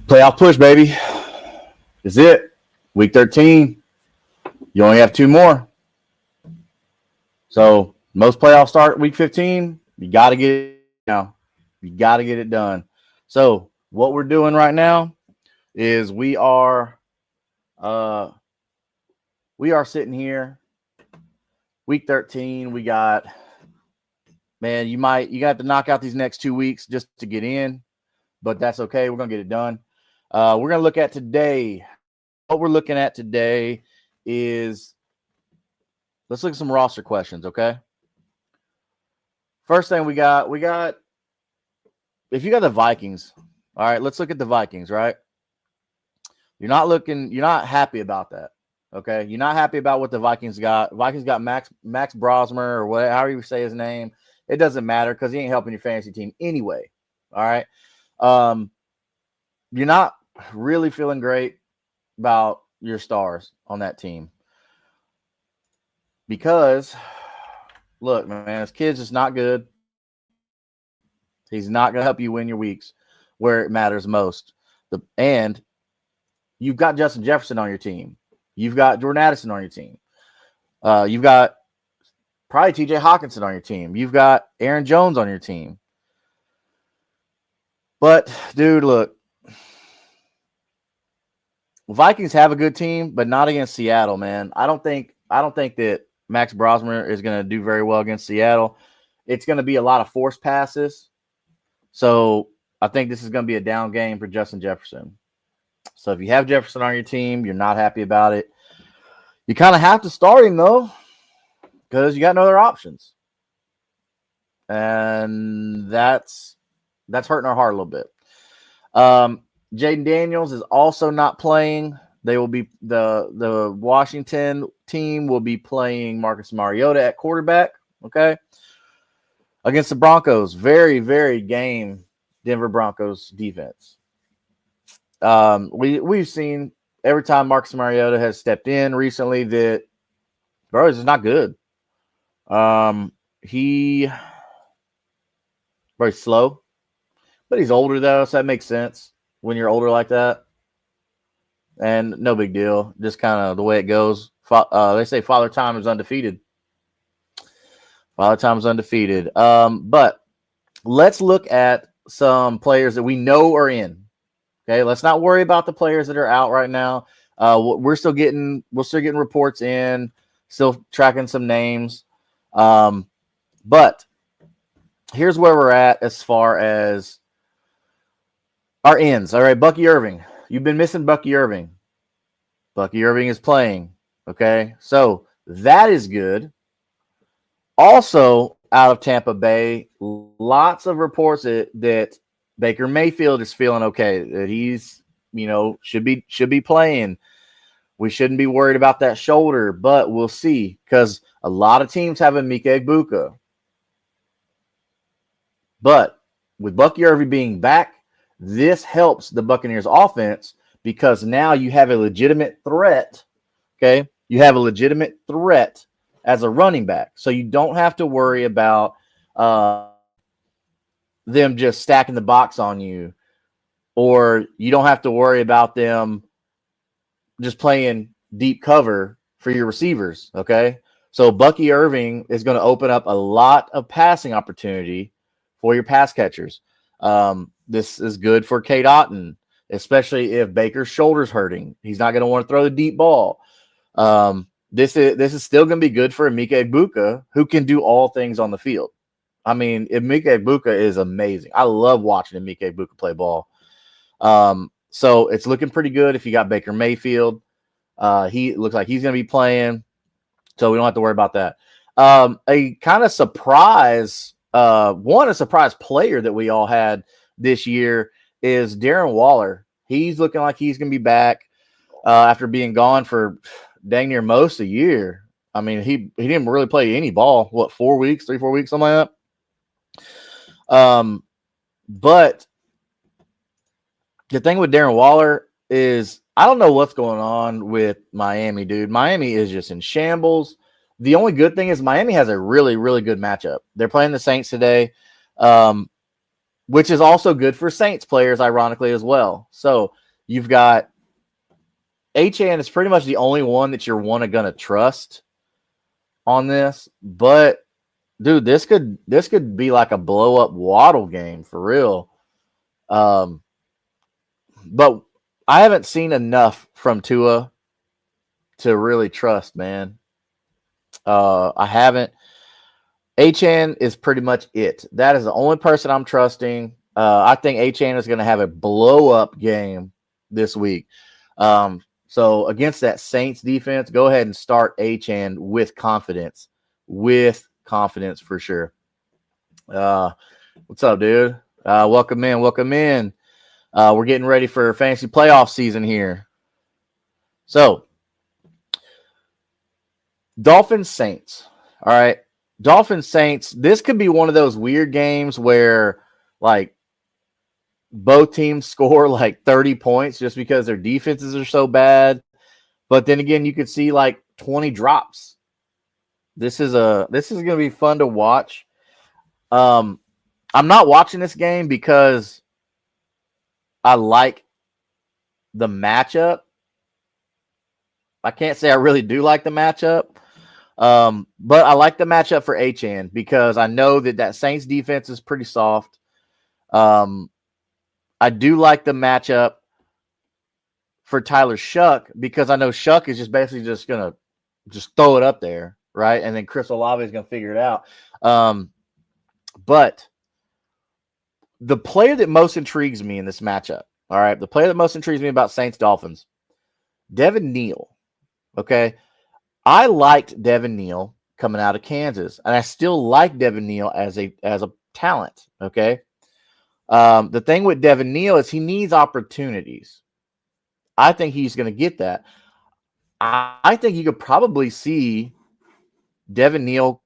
Playoff push, baby. Is it. Week 13. You only have two more. So most playoffs start week 15. You got to get it now. You got to get it done. So what we're doing right now is we are sitting here. Week 13. We got, man, you got to knock out these next 2 weeks just to get in, but that's okay. We're gonna get it done. We're gonna look at today. What we're looking at today is, let's look at some roster questions, okay? First thing we got, if you got the Vikings, all right, let's look at the Vikings, right? You're not happy about that, okay? You're not happy about what the Vikings got. Vikings got Max Brosmer, or whatever, however you say his name. It doesn't matter because he ain't helping your fantasy team anyway, all right? You're not really feeling great about your stars on that team because, look, man, this kid's just not good. He's not going to help you win your weeks where it matters most. And you've got Justin Jefferson on your team. You've got Jordan Addison on your team. You've got probably T.J. Hawkinson on your team. You've got Aaron Jones on your team. But, dude, look, Vikings have a good team, but not against Seattle, man. I don't think that Max Brosmer is going to do very well against Seattle. It's going to be a lot of forced passes. So I think this is going to be a down game for Justin Jefferson. So if you have Jefferson on your team, you're not happy about it. You kind of have to start him, though, because you got no other options. And that's hurting our heart a little bit. Jaden Daniels is also not playing. They will be the Washington team will be playing Marcus Mariota at quarterback. Okay, against the Broncos, very very game Denver Broncos defense. We've seen every time Marcus Mariota has stepped in recently that bro is not good. He very slow, but he's older though, so that makes sense. When you're older like that, and no big deal, just kind of the way it goes. They say Father Time is undefeated. Father Time is undefeated. But let's look at some players that we know are in. Okay, let's not worry about the players that are out right now. We're still getting reports in, still tracking some names. But here's where we're at as far as our ends. All right, Bucky Irving. You've been missing Bucky Irving. Bucky Irving is playing. Okay, so that is good. Also, out of Tampa Bay, lots of reports that Baker Mayfield is feeling okay. That he's, should be playing. We shouldn't be worried about that shoulder, but we'll see because a lot of teams have Emeka Egbuka. But with Bucky Irving being back, this helps the Buccaneers offense because now you have a legitimate threat. Okay. You have a legitimate threat as a running back. So you don't have to worry about them just stacking the box on you, or you don't have to worry about them just playing deep cover for your receivers. Okay. So Bucky Irving is going to open up a lot of passing opportunity for your pass catchers. This is good for Kate Otten, especially if Baker's shoulder's hurting. He's not going to want to throw the deep ball. This is still going to be good for Emeka Egbuka, who can do all things on the field. I mean, Emeka Egbuka is amazing. I love watching Emeka Egbuka play ball. So it's looking pretty good if you got Baker Mayfield. He looks like he's going to be playing, so we don't have to worry about that. A kind of surprise, a surprise player that we all had this year is Darren Waller. He's looking like he's going to be back after being gone for dang near most of the year. I mean, he didn't really play any ball. What, 4 weeks, 3-4 weeks, something like that. But the thing with Darren Waller is I don't know what's going on with Miami, dude. Miami is just in shambles. The only good thing is Miami has a really, really good matchup. They're playing the Saints today. which is also good for Saints players, ironically, as well. So you've got Achane is pretty much the only one that you're going to trust on this. But, dude, this could be like a blow-up Waddle game for real. But I haven't seen enough from Tua to really trust, man. I haven't. Achane is pretty much it. That is the only person I'm trusting. I think Achane is going to have a blow-up game this week. So against that Saints defense, go ahead and start Achane with confidence. With confidence for sure. What's up, dude? Welcome in. Welcome in. We're getting ready for fantasy playoff season here. So, Dolphins Saints. All right. Dolphins Saints. This could be one of those weird games where, like, both teams score like 30 points just because their defenses are so bad. But then again, you could see like 20 drops. This is going to be fun to watch. I'm not watching this game because I like the matchup. I can't say I really do like the matchup. But I like the matchup for Achane because I know that Saints defense is pretty soft. I do like the matchup for Tyler Shuck because I know Shuck is just basically just going to just throw it up there, right? And then Chris Olave is going to figure it out. But the player that most intrigues me in this matchup, all right, the player that most intrigues me about Saints Dolphins, Devin Neal. Okay. I liked Devin Neal coming out of Kansas, and I still like Devin Neal as a talent. Okay. The thing with Devin Neal is he needs opportunities. I think he's going to get that. I think you could probably see Devin Neal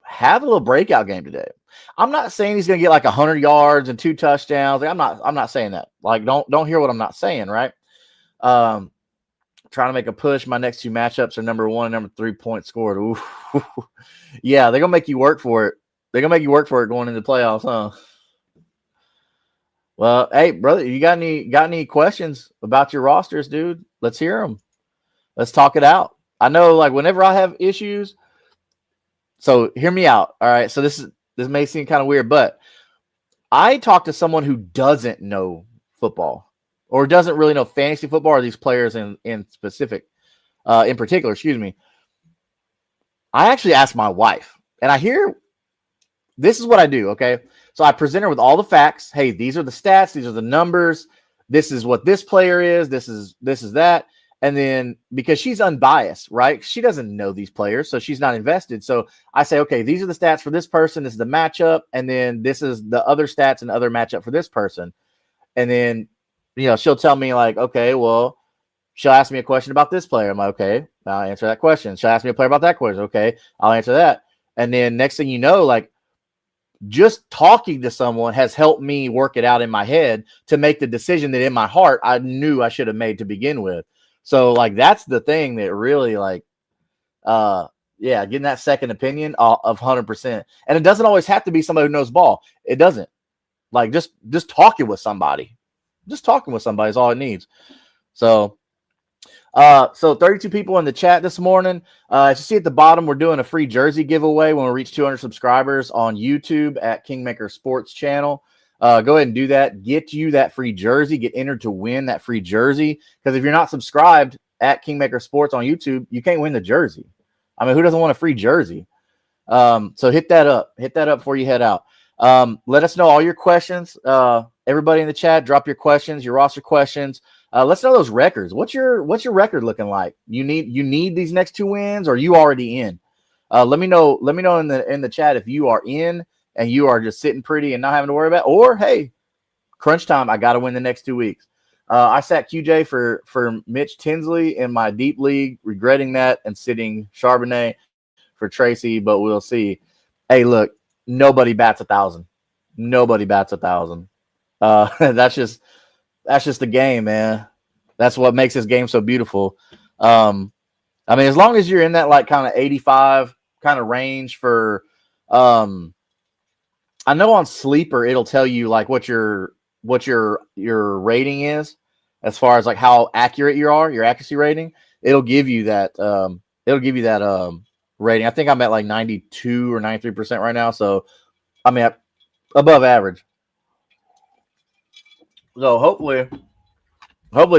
have a little breakout game today. I'm not saying he's going to get like 100 yards and 2 touchdowns. Like, I'm not saying that. Like, don't hear what I'm not saying, right? Trying to make a push. My next 2 matchups are number 1 and number 3 points scored. Ooh. Yeah, they're going to make you work for it. They're going to make you work for it going into the playoffs, huh? Well, hey, brother, you got any questions about your rosters, dude? Let's hear them. Let's talk it out. I know, like, whenever I have issues, so hear me out. All right. So this may seem kind of weird, but I talk to someone who doesn't know football or doesn't really know fantasy football or these players in particular, excuse me. I actually asked my wife, and I hear this is what I do. Okay. So I present her with all the facts. Hey, these are the stats. These are the numbers. This is what this player is. This is that. And then because she's unbiased, right? She doesn't know these players, so she's not invested. So I say, okay, these are the stats for this person. This is the matchup. And then this is the other stats and other matchup for this person. And then, she'll tell me like, okay, well, she'll ask me a question about this player. I'm like, okay, I'll answer that question. She'll ask me a player about that question. Okay, I'll answer that. And then next thing you know, like, just talking to someone has helped me work it out in my head to make the decision that in my heart I knew I should have made to begin with. So, like, that's the thing that really, like, getting that second opinion of 100%. And it doesn't always have to be somebody who knows ball. It doesn't. Like, just talking with somebody. Just talking with somebody is all it needs. So 32 people in the chat this morning. As you see at the bottom, we're doing a free jersey giveaway when we reach 200 subscribers on YouTube at Kingmaker Sports channel. Go ahead and do that. Get you that free jersey. Get entered to win that free jersey. Because if you're not subscribed at Kingmaker Sports on YouTube, you can't win the jersey. I mean, who doesn't want a free jersey? So hit that up. Hit that up before you head out. Let us know all your questions. Everybody in the chat, drop your questions, your roster questions. Let's know those records. What's your record looking like? You need these next 2 wins, or are you already in? Let me know in the chat if you are in and you are just sitting pretty and not having to worry about, or hey, crunch time, I got to win the next 2 weeks. I sat QJ for Mitch Tinsley in my deep league, regretting that, and sitting Charbonnet for Tracy, but we'll see. Hey, look, nobody bats 1,000. Nobody bats 1,000. That's just the game, man. That's what makes this game so beautiful. I mean, as long as you're in that like kind of 85 kind of range for I know on Sleeper it'll tell you like what your rating is as far as like how accurate you are, your accuracy rating. It'll give you that rating. I think I'm at like 92 or 93% right now, so I'm at above average. So hopefully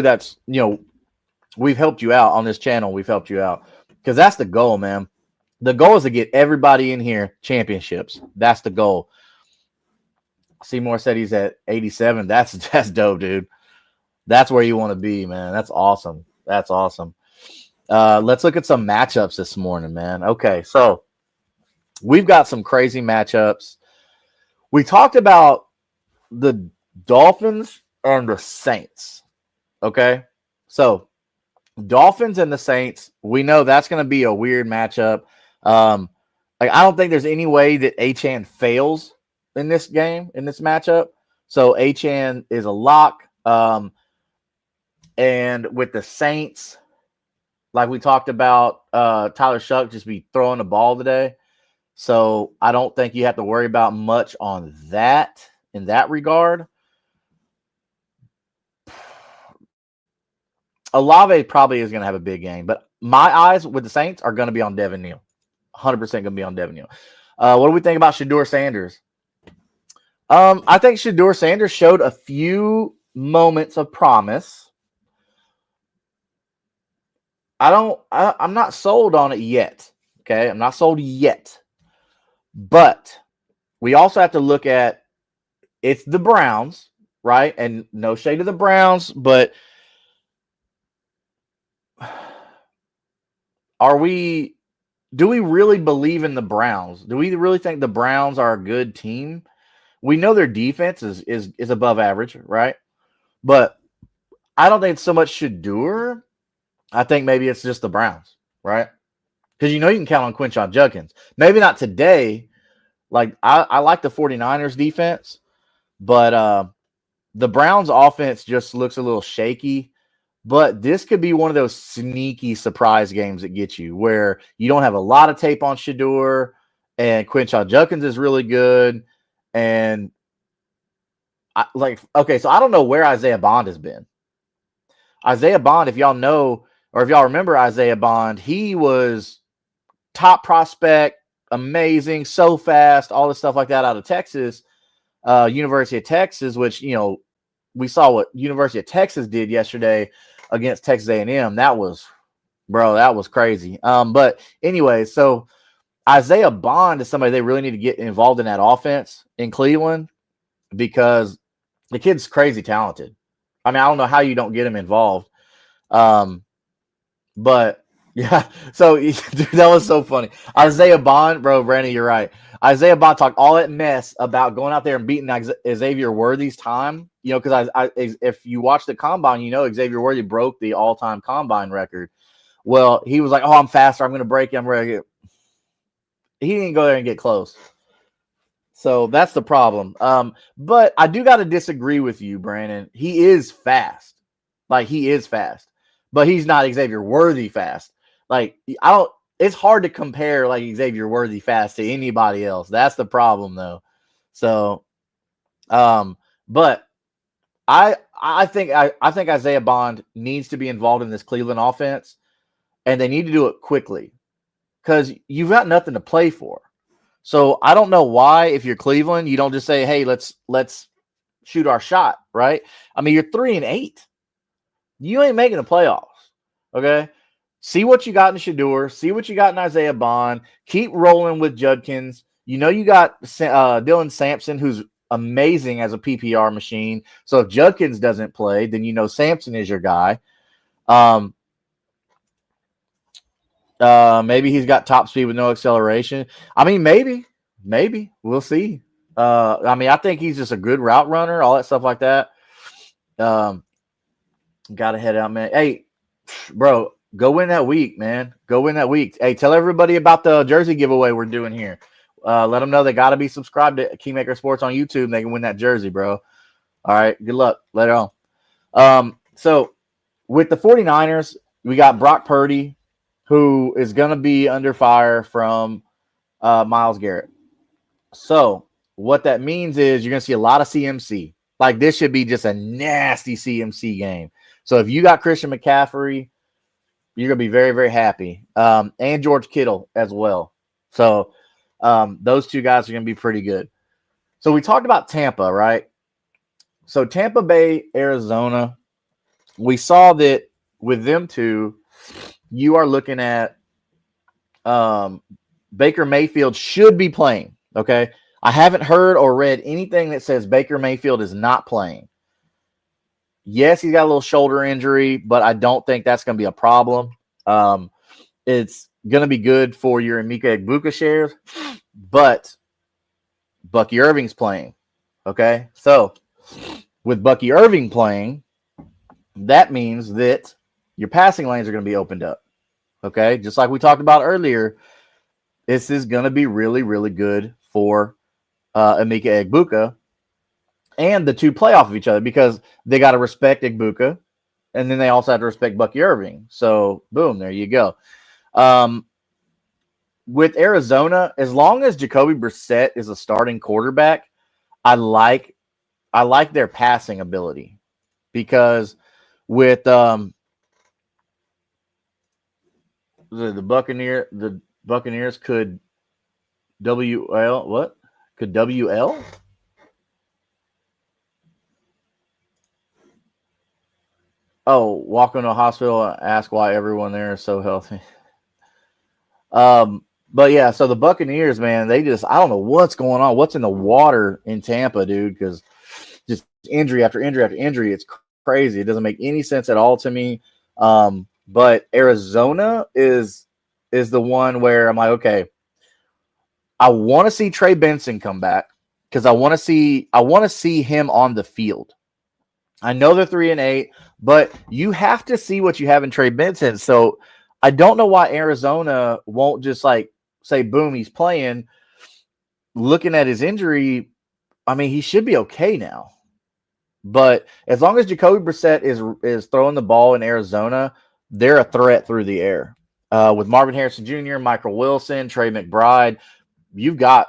that's, we've helped you out on this channel. We've helped you out because that's the goal, man. The goal is to get everybody in here championships. That's the goal. Seymour said he's at 87. That's dope, dude. That's where you want to be, man. That's awesome. That's awesome. Let's look at some matchups this morning, man. Okay, so we've got some crazy matchups. We talked about the Dolphins and the Saints. Okay, so Dolphins and the Saints, we know that's going to be a weird matchup. Like I don't think there's any way that Achane fails in this game, in this matchup. So Achane is a lock. And with the Saints, like we talked about, Tyler Shuck just be throwing the ball today. So I don't think you have to worry about much on that in that regard. Olave probably is going to have a big game, but my eyes with the Saints are going to be on Devin Neal. 100% going to be on Devin Neal. What do we think about Shedeur Sanders? I think Shedeur Sanders showed a few moments of promise. I'm not sold on it yet. Okay, I'm not sold yet. But we also have to look at it's the Browns, right? And no shade to the Browns, but do we really believe in the Browns? Do we really think the Browns are a good team? We know their defense is above average, right? But I don't think it's so much Shedeur. I think maybe it's just the Browns, right? Because you can count on Quinshon Judkins. Maybe not today. Like I like the 49ers defense, but the Browns offense just looks a little shaky. But this could be one of those sneaky surprise games that get you where you don't have a lot of tape on Shedeur and Quinshon Judkins is really good. And so I don't know where Isaiah Bond has been. Isaiah Bond, if y'all know, or if y'all remember Isaiah Bond, he was top prospect, amazing, so fast, all this stuff like that out of Texas, University of Texas, which, we saw what University of Texas did yesterday against Texas A&M. That was crazy. But anyway, so Isaiah Bond is somebody they really need to get involved in that offense in Cleveland because the kid's crazy talented. I mean, I don't know how you don't get him involved. But yeah, so dude, that was so funny. Isaiah Bond, bro, Brandon, you're right. Isaiah Bond talked all that mess about going out there and beating Xavier Worthy's time. Because if you watch the combine, Xavier Worthy broke the all-time combine record. Well, he was like, "Oh, I'm faster. I'm going to break it. I'm ready." He didn't go there and get close. So that's the problem. But I do got to disagree with you, Brandon. He is fast. Like, he is fast. But he's not Xavier Worthy fast. Like, it's hard to compare like Xavier Worthy fast to anybody else. That's the problem, though. So, but I think Isaiah Bond needs to be involved in this Cleveland offense, and they need to do it quickly because you've got nothing to play for. So I don't know why, if you're Cleveland, you don't just say, "Hey, let's shoot our shot," right? I mean, you're 3-8. You ain't making the playoffs. Okay. See what you got in Shedeur. See what you got in Isaiah Bond. Keep rolling with Judkins. You got Dylan Sampson, who's amazing as a PPR machine. So if Judkins doesn't play, then Sampson is your guy. Maybe he's got top speed with no acceleration. I mean, maybe we'll see. I mean, I think he's just a good route runner, all that stuff like that. Got to head out, man. Hey, bro, go win that week, man. Go win that week. Hey, tell everybody about the jersey giveaway we're doing here. Let them know they got to be subscribed to Kingmaker Sports on YouTube and they can win that jersey, bro. All right, good luck. Later on. So with the 49ers, we got Brock Purdy, who is going to be under fire from Myles Garrett. So what that means is you're going to see a lot of CMC. Like, this should be just a nasty CMC game. So if you got Christian McCaffrey, you're going to be very, very happy. And George Kittle as well. So those two guys are going to be pretty good. So we talked about Tampa, right? So Tampa Bay, Arizona, we saw that with them two, you are looking at Baker Mayfield should be playing, okay? I haven't heard or read anything that says Baker Mayfield is not playing. Yes, he's got a little shoulder injury, but I don't think that's going to be a problem. It's going to be good for your Emeka Egbuka shares, but Bucky Irving's playing, okay? So with Bucky Irving playing, that means that your passing lanes are going to be opened up, okay? Just like we talked about earlier, this is going to be really, really good for Emeka Egbuka, and the two play off of each other because they got to respect Egbuka, and then they also have to respect Bucky Irving. So, boom, there you go. With Arizona, as long as Jacoby Brissett is a starting quarterback, I like their passing ability because with the Buccaneers could WL. Oh, walk into a hospital and ask why everyone there is so healthy. But yeah, so the Buccaneers, man, I don't know what's going on. What's in the water in Tampa, dude? Because just injury after injury after injury. It's crazy. It doesn't make any sense at all to me. But Arizona is the one where I'm like, okay, I want to see Trey Benson come back because I want to see him on the field. I know they're 3-8, but you have to see what you have in Trey Benson. So I don't know why Arizona won't just like say, boom, he's playing. Looking at his injury, I mean, he should be okay now. But as long as Jacoby Brissett is throwing the ball in Arizona, they're a threat through the air. With Marvin Harrison Jr., Michael Wilson, Trey McBride, you've got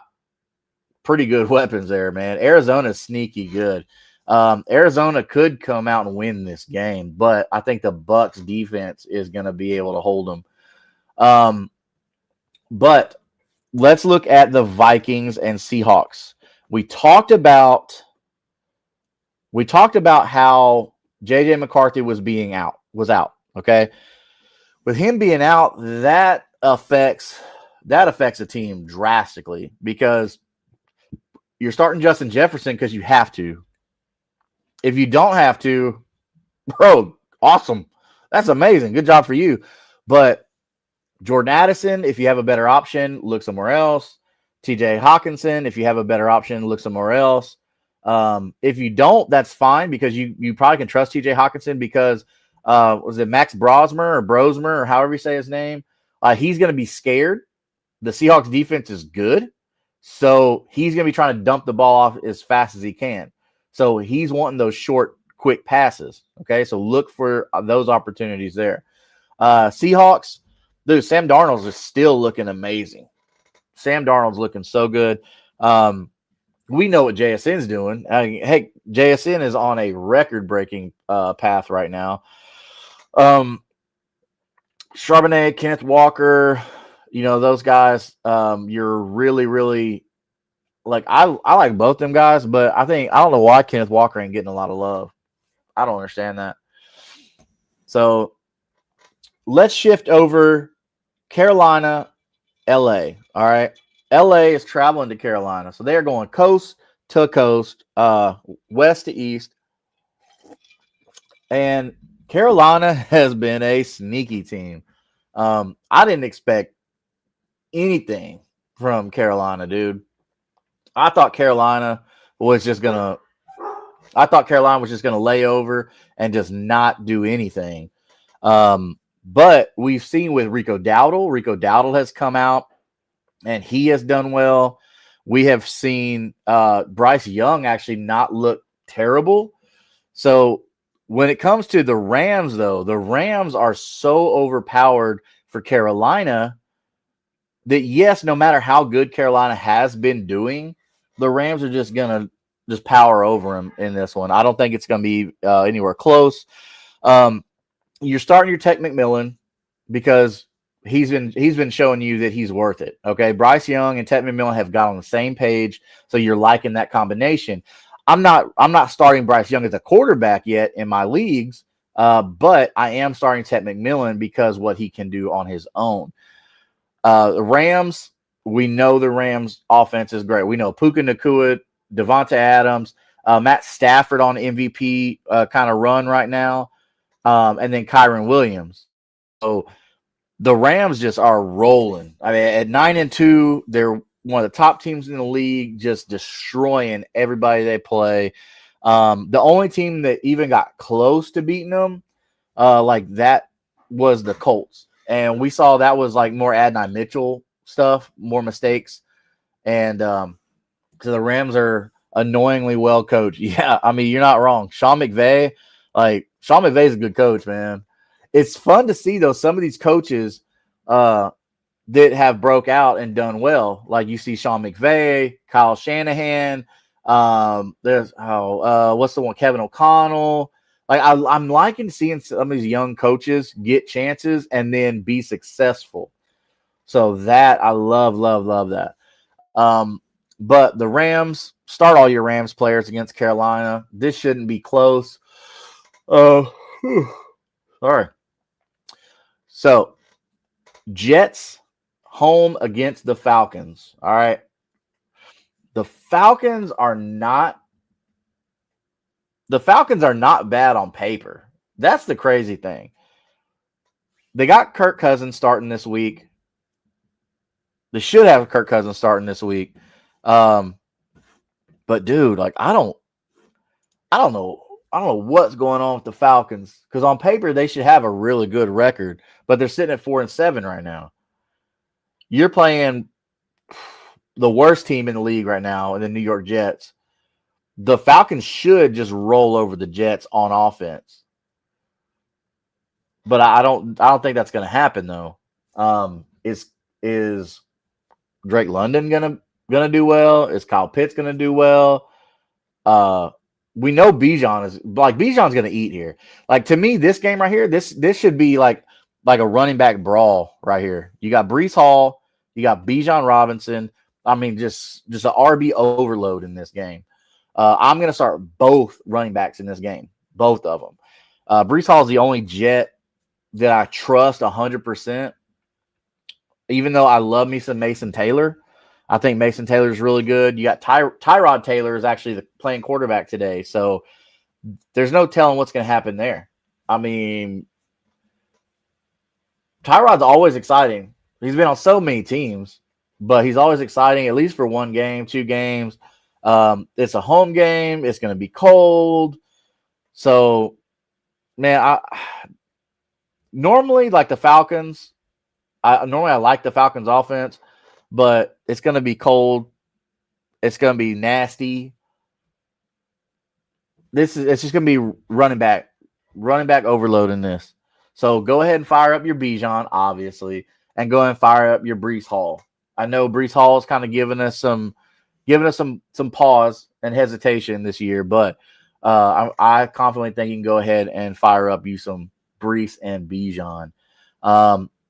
pretty good weapons there, man. Arizona's sneaky good. Arizona could come out and win this game, but I think the Bucs defense is going to be able to hold them. But let's look at the Vikings and Seahawks. We talked about how JJ McCarthy was out. Okay. With him being out, that affects a team drastically because you're starting Justin Jefferson because you have to. If you don't have to, bro, awesome. That's amazing. Good job for you. But Jordan Addison, if you have a better option, look somewhere else. TJ Hawkinson, if you have a better option, look somewhere else. If you don't, that's fine because you probably can trust TJ Hawkinson because was it Max Brosmer or however you say his name? He's going to be scared. The Seahawks defense is good. So he's going to be trying to dump the ball off as fast as he can. So he's wanting those short, quick passes. Okay, so look for those opportunities there. Seahawks, dude, Sam Darnold is still looking amazing. Sam Darnold's looking so good. We know what JSN's doing. Hey, JSN is on a record-breaking path right now. Charbonnet, Kenneth Walker, those guys, you're really, really like I like both them guys, but I don't know why Kenneth Walker ain't getting a lot of love. I don't understand that. So let's shift over Carolina, LA. All right. LA is traveling to Carolina. So they are going coast to coast, west to east. And Carolina has been a sneaky team. I didn't expect anything from Carolina, dude. I thought Carolina was just gonna lay over and just not do anything. But we've seen with Rico Dowdle has come out and he has done well. We have seen Bryce Young actually not look terrible. So when it comes to the Rams, though, the Rams are so overpowered for Carolina that, yes, no matter how good Carolina has been doing, the Rams are just gonna just power over them in this one. I don't think it's gonna be anywhere close. You're starting your Tech McMillan because he's been showing you that he's worth it. Okay, Bryce Young and Tech McMillan have got on the same page, so you're liking that combination. I'm not starting Bryce Young as a quarterback yet in my leagues, but I am starting Tech McMillan because what he can do on his own. The Rams, we know the Rams offense is great. We know Puka Nacua, Devonta Adams, Matt Stafford on MVP kind of run right now, and then Kyron Williams. So the Rams just are rolling. I mean, at 9-2, they're one of the top teams in the league, just destroying everybody they play. The only team that even got close to beating them, like that, was the Colts. And we saw that was like more Adonai Mitchell stuff, more mistakes. And so the Rams are annoyingly well coached. Yeah, I mean, you're not wrong. Sean McVay is a good coach, man. It's fun to see, though, some of these coaches that have broke out and done well. Like you see Sean McVay, Kyle Shanahan. There's what's the one? Kevin O'Connell. Like I'm liking seeing some of these young coaches get chances and then be successful. So that I love that. But the Rams, start all your Rams players against Carolina. This shouldn't be close. Sorry. So Jets home against the Falcons. All right. The Falcons are not bad on paper. That's the crazy thing. They got Kirk Cousins starting this week. They should have Kirk Cousins starting this week. But dude, like I don't know what's going on with the Falcons, because on paper they should have a really good record, but they're sitting at 4-7 right now. You're playing the worst team in the league right now, in the New York Jets. The Falcons should just roll over the Jets on offense, but I don't think that's going to happen though. Is Drake London gonna do well? Is Kyle Pitts gonna do well? We know Bijan's gonna eat here. Like, to me, this game right here, this should be like a running back brawl right here. You got Breece Hall, you got Bijan Robinson. I mean, just an RB overload in this game. I'm gonna start both running backs in this game, both of them. Breece Hall is the only Jet that I trust 100%. Even though I love me some Mason Taylor. I think Mason Taylor is really good. You got Tyrod Taylor is actually playing quarterback today. So there's no telling what's going to happen there. I mean, Tyrod's always exciting. He's been on so many teams, but he's always exciting, at least for one game, 2 games. It's a home game. It's going to be cold. So, man, normally like the Falcons, I like the Falcons offense, but it's going to be cold. It's going to be nasty. It's just going to be running back overload in this. So go ahead and fire up your Bijan, obviously, and go ahead and fire up your Breece Hall. I know Breece Hall is kind of giving us some pause and hesitation this year, but I confidently think you can go ahead and fire up you some Breece and Bijan.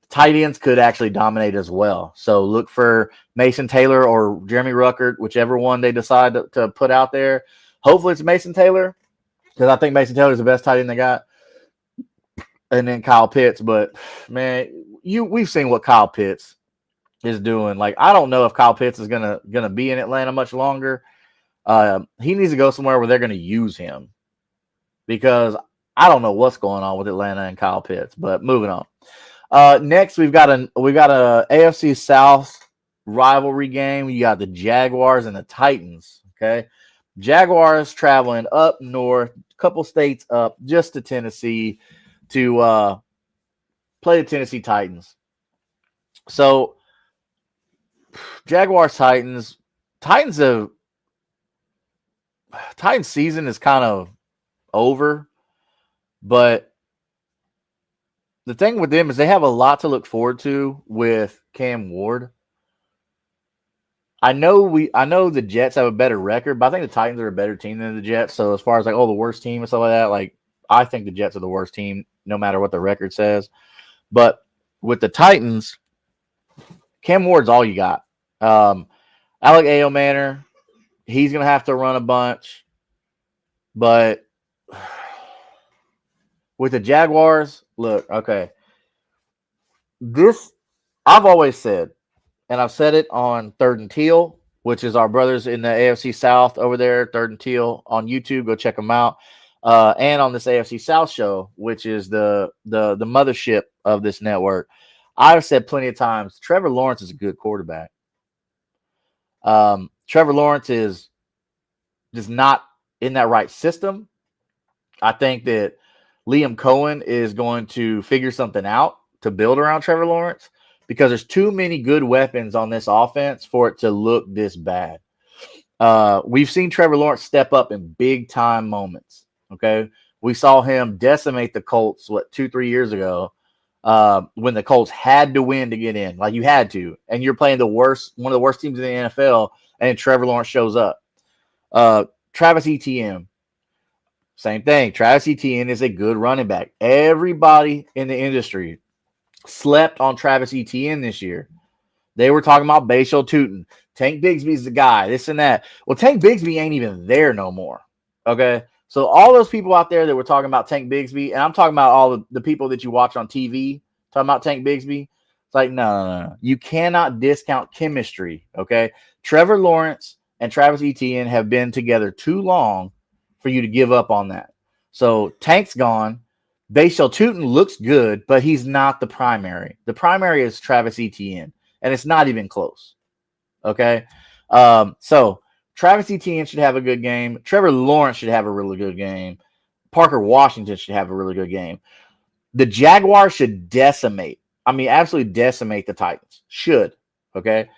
Tight ends could actually dominate as well. So look for Mason Taylor or Jeremy Ruckert, whichever one they decide to put out there. Hopefully it's Mason Taylor, because I think Mason Taylor is the best tight end they got. And then Kyle Pitts. But, man, we've seen what Kyle Pitts is doing. Like, I don't know if Kyle Pitts is gonna be in Atlanta much longer. He needs to go somewhere where they're going to use him, because I don't know what's going on with Atlanta and Kyle Pitts. But moving on. Next, we got a AFC South rivalry game. You got the Jaguars and the Titans. Okay, Jaguars traveling up north, a couple states up, just to Tennessee to play the Tennessee Titans. So, Jaguars Titans season is kind of over, but the thing with them is they have a lot to look forward to with Cam Ward. I know the Jets have a better record, but I think the Titans are a better team than the Jets. So as far as like, the worst team and stuff like that, like I think the Jets are the worst team, no matter what the record says. But with the Titans, Cam Ward's all you got. Alec Ayomanor, he's gonna have to run a bunch, but with the Jaguars, look, okay, this I've always said, and I've said it on Third and Teal, which is our brothers in the AFC South over there, Third and Teal on YouTube. Go check them out. And on this AFC South show, which is the mothership of this network. I've said plenty of times, Trevor Lawrence is a good quarterback. Trevor Lawrence is just not in that right system. I think that Liam Cohen is going to figure something out to build around Trevor Lawrence, because there's too many good weapons on this offense for it to look this bad. We've seen Trevor Lawrence step up in big time moments. Okay. We saw him decimate the Colts, 2-3 years ago, when the Colts had to win to get in. Like, you had to, and you're playing one of the worst teams in the NFL, and Trevor Lawrence shows up. Travis Etienne, same thing. Travis Etienne is a good running back. Everybody in the industry slept on Travis Etienne this year. They were talking about Bashal Tootin. Tank Bigsby's the guy, this and that. Well, Tank Bigsby ain't even there no more. Okay? So all those people out there that were talking about Tank Bigsby, and I'm talking about all the people that you watch on TV talking about Tank Bigsby, it's like, no. You cannot discount chemistry, okay? Trevor Lawrence and Travis Etienne have been together too long for you to give up on that. So Tank's gone. Bashal Tootin looks good, but he's not the primary. The primary is Travis Etienne, and it's not even close. Okay? So Travis Etienne should have a good game. Trevor Lawrence should have a really good game. Parker Washington should have a really good game. The Jaguars should absolutely decimate the Titans. Should. Okay?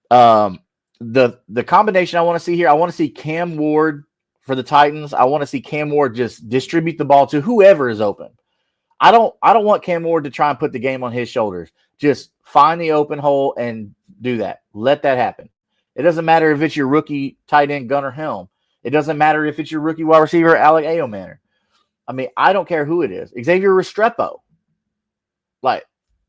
The combination I want to see here, I want to see Cam Ward for the Titans. I want to see Cam Ward just distribute the ball to whoever is open. I don't want Cam Ward to try and put the game on his shoulders. Just find the open hole and do that. Let that happen. It doesn't matter if it's your rookie tight end Gunnar Helm. It doesn't matter if it's your rookie wide receiver Alec Ayomanor. I mean, I don't care who it is. Xavier Restrepo. Like,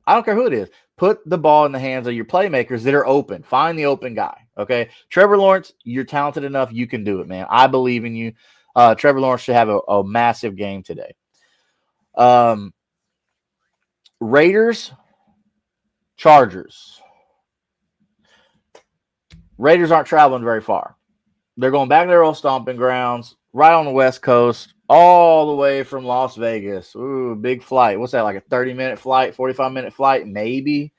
I don't care who it is. Put the ball in the hands of your playmakers that are open. Find the open guy. Okay. Trevor Lawrence, you're talented enough. You can do it, man. I believe in you. Trevor Lawrence should have a massive game today. Raiders, Chargers. Raiders aren't traveling very far. They're going back to their old stomping grounds, right on the West Coast, all the way from Las Vegas. Ooh, big flight. What's that, like a 30-minute flight, 45-minute flight? Maybe.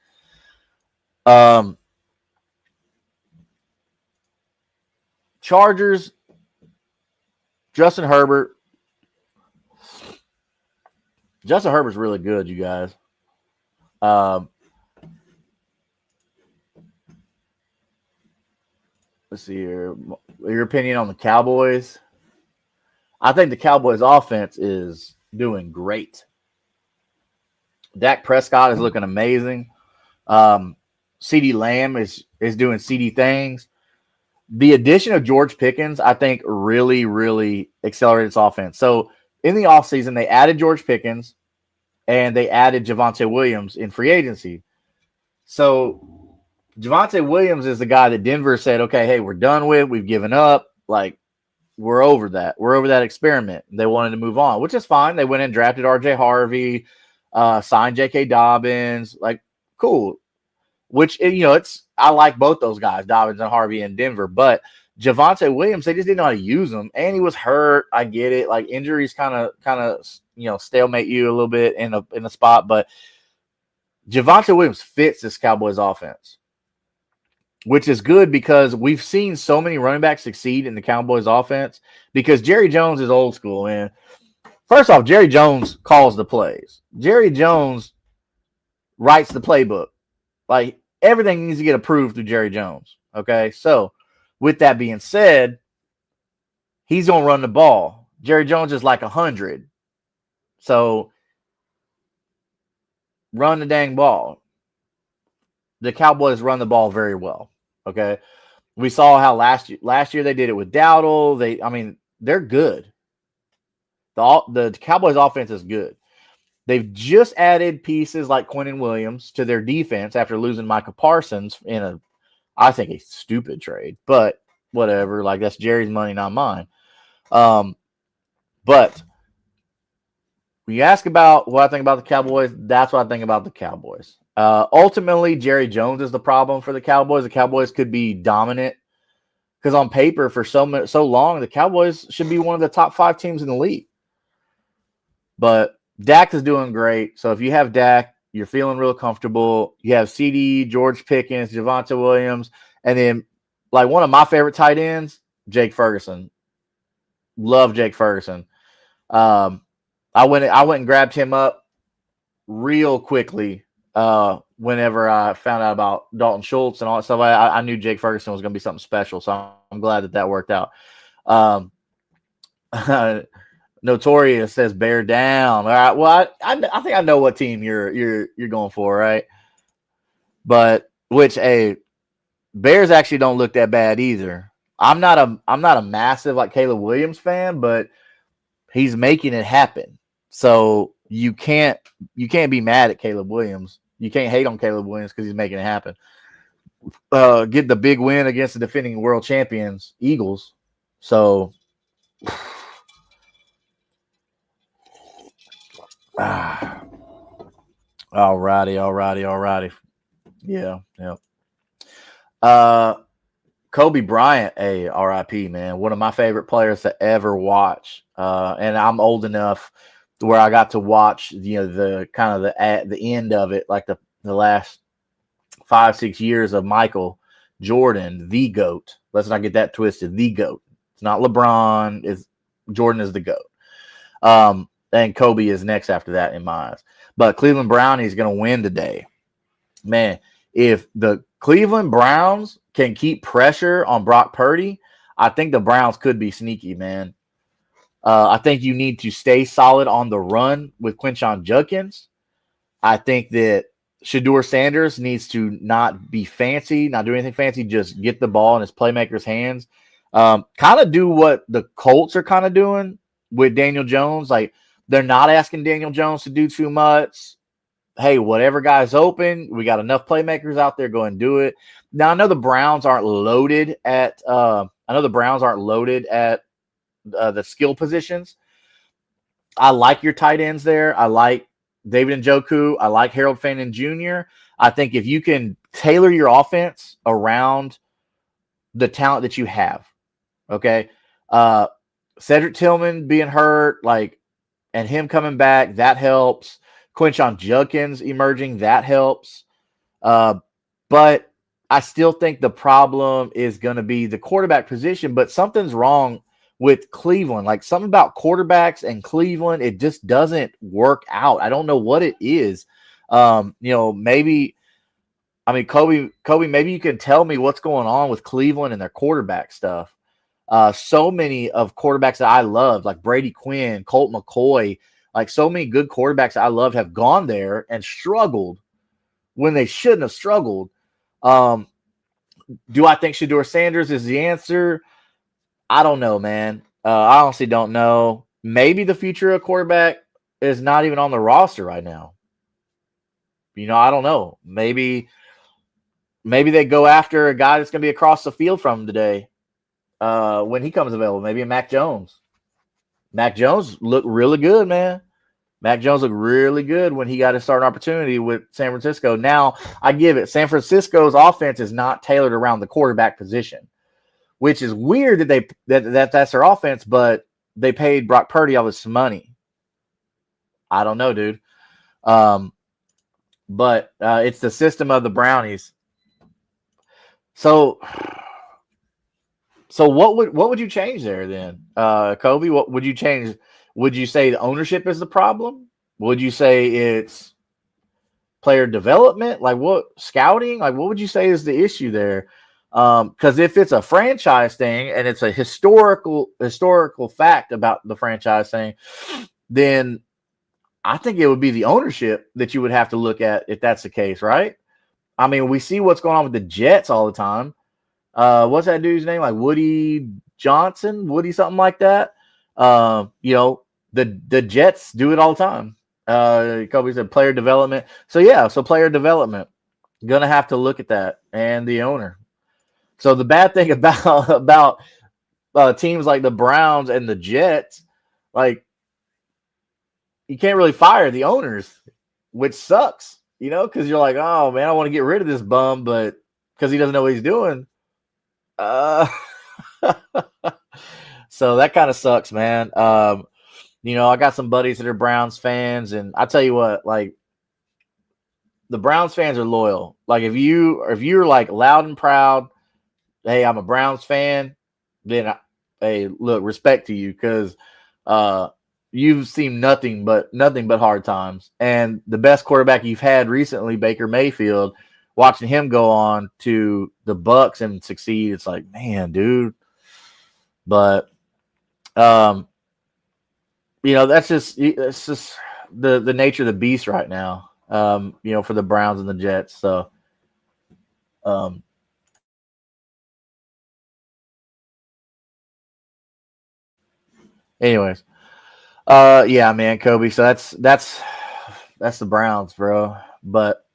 Chargers, Justin Herbert. Justin Herbert's really good, you guys. Let's see here. Your opinion on the Cowboys? I think the Cowboys offense is doing great. Dak Prescott is looking amazing. CeeDee Lamb is doing CeeDee things. The addition of George Pickens, I think, really, really accelerated its offense. So in the offseason, they added George Pickens and they added Javonte Williams in free agency. So Javonte Williams is the guy that Denver said, okay, hey, we're done with. We've given up. Like, we're over that. We're over that experiment. They wanted to move on, which is fine. They went and drafted RJ Harvey, signed J.K. Dobbins. Like, cool. Which, I like both those guys, Dobbins and Harvey in Denver. But Javonte Williams, they just didn't know how to use him. And he was hurt. I get it. Like, injuries kind of stalemate you a little bit in a spot. But Javonte Williams fits this Cowboys offense, which is good because we've seen so many running backs succeed in the Cowboys offense because Jerry Jones is old school, man. First off, Jerry Jones calls the plays. Jerry Jones writes the playbook. Like, everything needs to get approved through Jerry Jones, okay? So, with that being said, he's going to run the ball. Jerry Jones is like 100. So, run the dang ball. The Cowboys run the ball very well, okay? We saw how last year they did it with Dowdle. They're good. The Cowboys offense is good. They've just added pieces like Quinnen Williams to their defense after losing Micah Parsons in I think a stupid trade, but whatever. Like, that's Jerry's money, not mine. But when you ask about what I think about the Cowboys, that's what I think about the Cowboys. Ultimately, Jerry Jones is the problem for the Cowboys. The Cowboys could be dominant because on paper for so long, the Cowboys should be one of the top 5 teams in the league. But Dak is doing great. So if you have Dak, you're feeling real comfortable. You have CD, George Pickens, Javonte Williams, and then like one of my favorite tight ends, Jake Ferguson. Love Jake Ferguson. I went and grabbed him up real quickly whenever I found out about Dalton Schultz and all that stuff. I knew Jake Ferguson was going to be something special, so I'm glad that worked out. Notorious says bear down. All right. Well, I think I know what team you're going for, right? But Bears actually don't look that bad either. I'm not a massive like Caleb Williams fan, but he's making it happen. So you can't be mad at Caleb Williams. You can't hate on Caleb Williams because he's making it happen. Get the big win against the defending world champions, Eagles. So Alrighty. Yeah. Kobe Bryant, RIP, man. One of my favorite players to ever watch. And I'm old enough where I got to watch, the kind of the end of it, like the last 5-6 years of Michael Jordan, the GOAT. Let's not get that twisted. The GOAT. It's not LeBron. Jordan is the GOAT. And Kobe is next after that in my eyes. But Cleveland Brownies going to win today. Man, if the Cleveland Browns can keep pressure on Brock Purdy, I think the Browns could be sneaky, man. I think you need to stay solid on the run with Quinshon Judkins. I think that Shedeur Sanders needs to not be fancy, not do anything fancy, just get the ball in his playmaker's hands. Kind of do what the Colts are kind of doing with Daniel Jones. Like, they're not asking Daniel Jones to do too much. Hey, whatever guy's open, we got enough playmakers out there. Go and do it. Now, I know the Browns aren't loaded at the skill positions. I like your tight ends there. I like David Njoku. I like Harold Fannin Jr. I think if you can tailor your offense around the talent that you have, okay, Cedric Tillman being hurt, and him coming back, that helps. Quinshon Judkins emerging, that helps. But I still think the problem is going to be the quarterback position, but something's wrong with Cleveland. Like, something about quarterbacks and Cleveland, it just doesn't work out. I don't know what it is. Kobe, maybe you can tell me what's going on with Cleveland and their quarterback stuff. So many of quarterbacks that I loved, like Brady Quinn, Colt McCoy, like so many good quarterbacks I loved have gone there and struggled when they shouldn't have struggled. Do I think Shedeur Sanders is the answer? I don't know, man. I honestly don't know. Maybe the future of quarterback is not even on the roster right now. I don't know. Maybe they go after a guy that's going to be across the field from him today when he comes available. Maybe a Mac Jones. Mac Jones looked really good, man. Mac Jones looked really good when he got his starting opportunity with San Francisco. Now, I give it. San Francisco's offense is not tailored around the quarterback position, which is weird that that's their offense, but they paid Brock Purdy all this money. I don't know, dude. But it's the system of the Brownies. So what would you change there then, Kobe? What would you change? Would you say the ownership is the problem? Would you say it's player development? Like, what, scouting? Like, what would you say is the issue there? Because if it's a franchise thing and it's a historical fact about the franchise thing, then I think it would be the ownership that you would have to look at if that's the case, right? I mean, we see what's going on with the Jets all the time. what's that dude's name? Like Woody Johnson, Woody something like that. You know, the Jets do it all the time. Kobe said player development. So yeah, so player development. Gonna have to look at that and the owner. So the bad thing about teams like the Browns and the Jets, like you can't really fire the owners, which sucks, you know, because you're like, oh man, I want to get rid of this bum, but because he doesn't know what he's doing. Uh, so that kind of sucks, man. You know, I got some buddies that are Browns fans, and I tell you what, like the Browns fans are loyal. Like if you're like loud and proud, hey, I'm a Browns fan, then hey, look, respect to you because you've seen nothing but hard times. And the best quarterback you've had recently, Baker Mayfield, watching him go on to the Bucks and succeed, it's like, man, dude. But you know, it's just the nature of the beast right now. You know, for the Browns and the Jets. So anyways. Yeah, man, Kobe. So that's the Browns, bro. But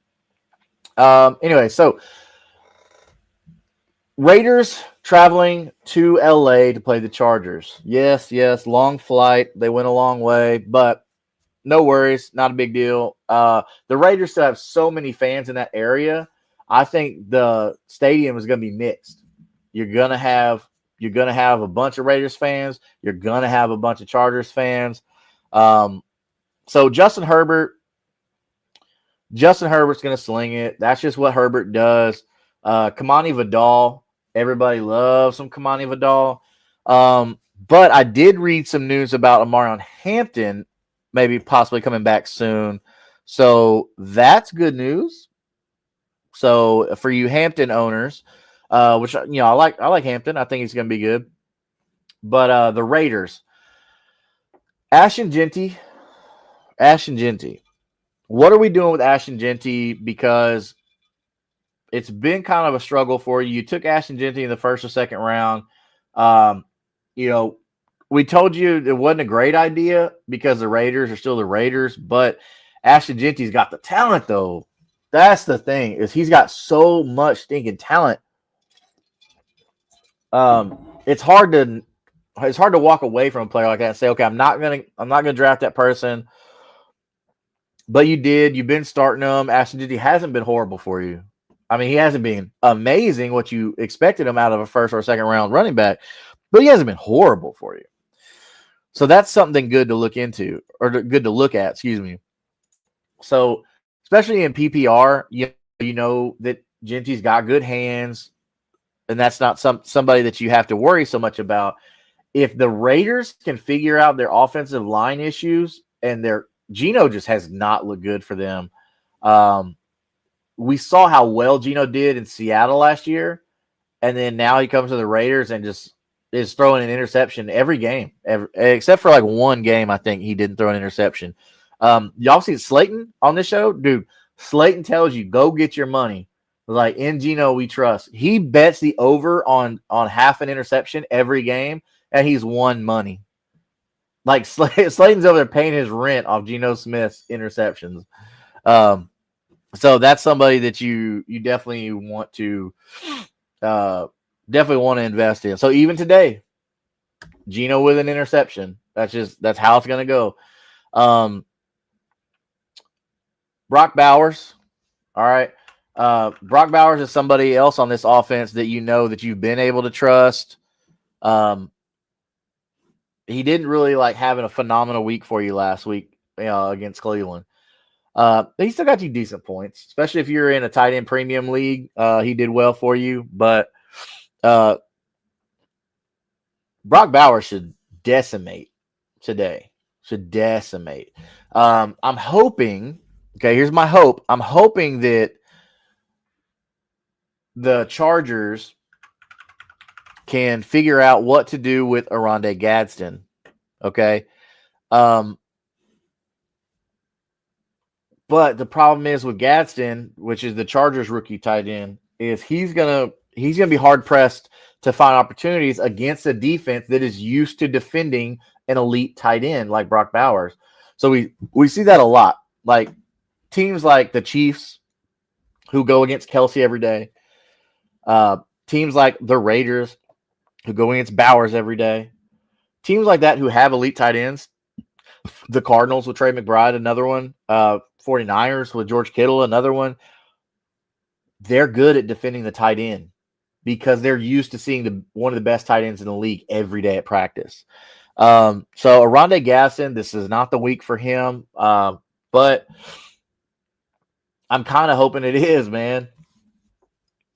anyway, so Raiders traveling to LA to play the Chargers. Yes, long flight. They went a long way, but no worries, not a big deal. The Raiders still have so many fans in that area. I think the stadium is going to be mixed. You're gonna have a bunch of Raiders fans. You're gonna have a bunch of Chargers fans. So Justin Herbert's going to sling it. That's just what Herbert does. Kamani Vidal, everybody loves some Kamani Vidal. But I did read some news about Amarion Hampton maybe possibly coming back soon. So that's good news. So for you Hampton owners, which you know I like Hampton. I think he's going to be good. But the Raiders, Ashton Genty. What are we doing with Ashton Genty? Because it's been kind of a struggle for you. You took Ashton Genty in the first or second round. You know, we told you it wasn't a great idea because the Raiders are still the Raiders, but Ashton Genty's got the talent, though. That's the thing, is he's got so much stinking talent. It's hard to walk away from a player like that and say, okay, I'm not gonna draft that person. But you did. You've been starting him. Ashton Genty hasn't been horrible for you. I mean, he hasn't been amazing what you expected him out of a first or second round running back, but he hasn't been horrible for you. So that's something good to look into, or good to look at, excuse me. So especially in PPR, you know that Genty's got good hands, and that's not somebody that you have to worry so much about. If the Raiders can figure out their offensive line issues, and Geno just has not looked good for them. We saw how well Geno did in Seattle last year, and then now he comes to the Raiders and just is throwing an interception every game, except for like one game. I think he didn't throw an interception. Y'all see Slayton on this show? Dude, Slayton tells you, go get your money. Like, in Geno, we trust. He bets the over on half an interception every game, and he's won money. Like, Slayton's over there paying his rent off Geno Smith's interceptions. So that's somebody that you definitely want to invest in. So even today, Geno with an interception. That's how it's going to go. Brock Bowers. All right. Brock Bowers is somebody else on this offense that you know that you've been able to trust. He didn't really like having a phenomenal week for you last week against Cleveland. He still got you decent points, especially if you're in a tight end premium league. He did well for you, but Brock Bowers should decimate today. I'm hoping. Okay, here's my hope. I'm hoping that the Chargers can figure out what to do with Oronde Gadsden. Okay. But the problem is with Gadsden, which is the Chargers rookie tight end, is he's going to he's going to be hard pressed to find opportunities against a defense that is used to defending an elite tight end like Brock Bowers. So we see that a lot. Like teams like the Chiefs who go against Kelsey every day. Teams like the Raiders who go against Bowers every day. Teams like that who have elite tight ends. The Cardinals with Trey McBride, another one. 49ers with George Kittle, another one. They're good at defending the tight end because they're used to seeing one of the best tight ends in the league every day at practice. So Oronde Gadsden, this is not the week for him, but I'm kind of hoping it is, man.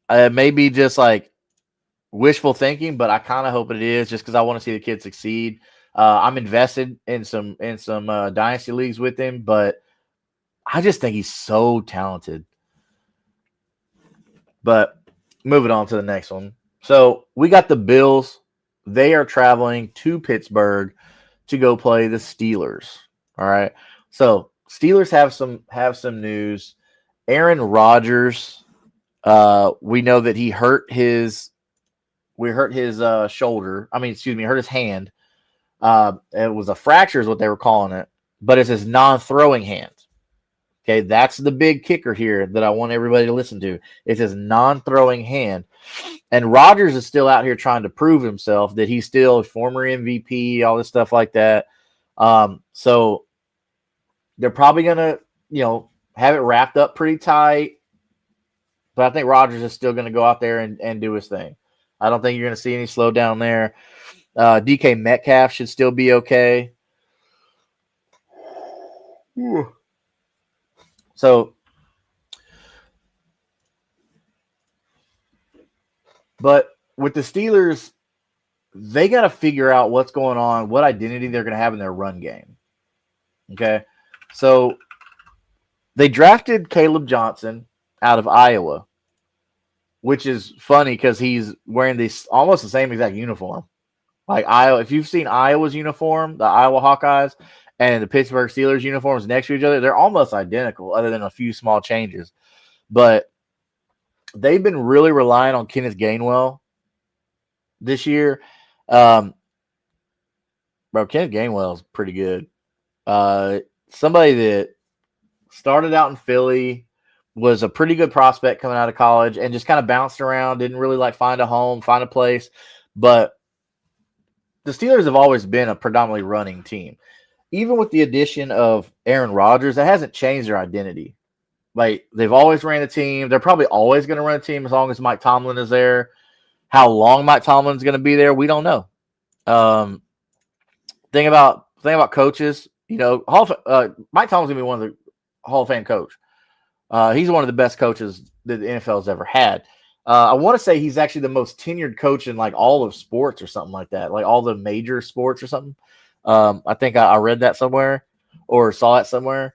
It may be just like wishful thinking, but I kind of hope it is just because I want to see the kid succeed. I'm invested in some dynasty leagues with him, but I just think he's so talented. But moving on to the next one. So we got the Bills. They are traveling to Pittsburgh to go play the Steelers. All right. So Steelers have some news. Aaron Rodgers, we know that he hurt his shoulder. Hurt his hand. It was a fracture is what they were calling it, but it's his non-throwing hand. Okay, that's the big kicker here that I want everybody to listen to. It's his non-throwing hand. And Rodgers is still out here trying to prove himself that he's still a former MVP, all this stuff like that. So they're probably going to, have it wrapped up pretty tight. But I think Rodgers is still going to go out there and do his thing. I don't think you're going to see any slowdown there. DK Metcalf should still be okay. So, but with the Steelers, they got to figure out what's going on, what identity they're going to have in their run game. Okay. So they drafted Caleb Johnson out of Iowa, which is funny because he's wearing this almost the same exact uniform. Like Iowa, if you've seen Iowa's uniform, the Iowa Hawkeyes, and the Pittsburgh Steelers uniforms next to each other, they're almost identical other than a few small changes. But they've been really relying on Kenneth Gainwell this year. Kenneth Gainwell is pretty good. Somebody that started out in Philly, was a pretty good prospect coming out of college and just kind of bounced around, didn't really find a home, find a place. But the Steelers have always been a predominantly running team. Even with the addition of Aaron Rodgers, that hasn't changed their identity. They've always ran the team. They're probably always going to run a team as long as Mike Tomlin is there. How long Mike Tomlin is going to be there, we don't know. Thing about coaches, Mike Tomlin's going to be one of the Hall of Fame coach. He's one of the best coaches that the NFL has ever had. I want to say he's actually the most tenured coach in all of sports or something like that, all the major sports or something. I think I read that somewhere or saw it somewhere,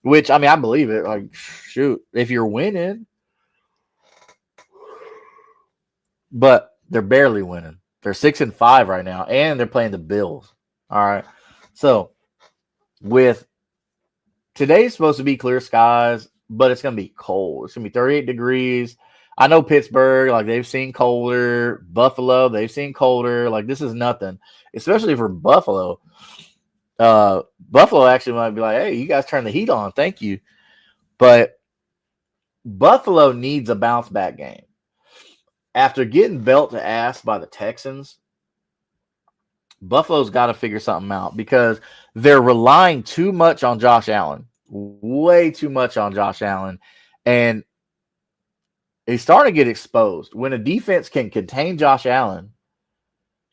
which, I believe it. Shoot, if you're winning. But they're barely winning. They're 6-5 right now, and they're playing the Bills. All right. So, with today's supposed to be clear skies, but it's going to be cold. It's going to be 38 degrees. I know Pittsburgh, they've seen colder. Buffalo, they've seen colder. This is nothing, especially for Buffalo. Buffalo actually might be like, hey, you guys turn the heat on. Thank you. But Buffalo needs a bounce back game. After getting belt to ass by the Texans, Buffalo's got to figure something out because they're relying too much on Josh Allen. Way too much on Josh Allen. And he's starting to get exposed. When a defense can contain Josh Allen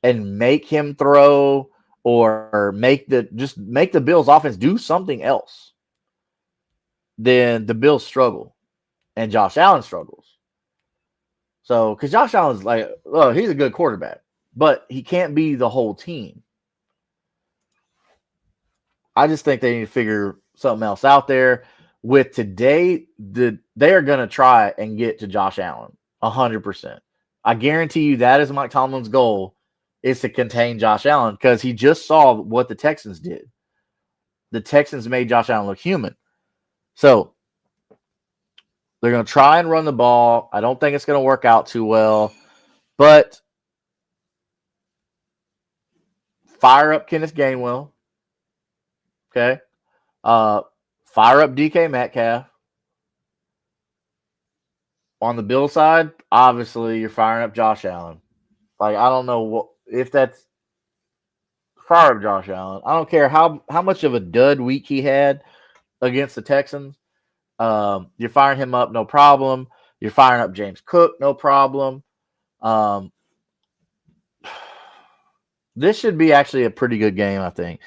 and make him throw or make the Bills offense do something else, then the Bills struggle and Josh Allen struggles. So, because Josh Allen's he's a good quarterback, but he can't be the whole team. I just think they need to figure something else out there. With today, they are going to try and get to Josh Allen 100%. I guarantee you that is Mike Tomlin's goal, is to contain Josh Allen, because he just saw what the Texans did. The Texans made Josh Allen look human. So They're going to try and run the ball. I don't think it's going to work out too well, but fire up Kenneth Gainwell. Okay. Fire up DK Metcalf. On the Bill side, obviously you're firing up Josh Allen. Like, I don't know if that's fire up Josh Allen. I don't care how much of a dud week he had against the Texans. You're firing him up, no problem. You're firing up James Cook, no problem. This should be actually a pretty good game, I think.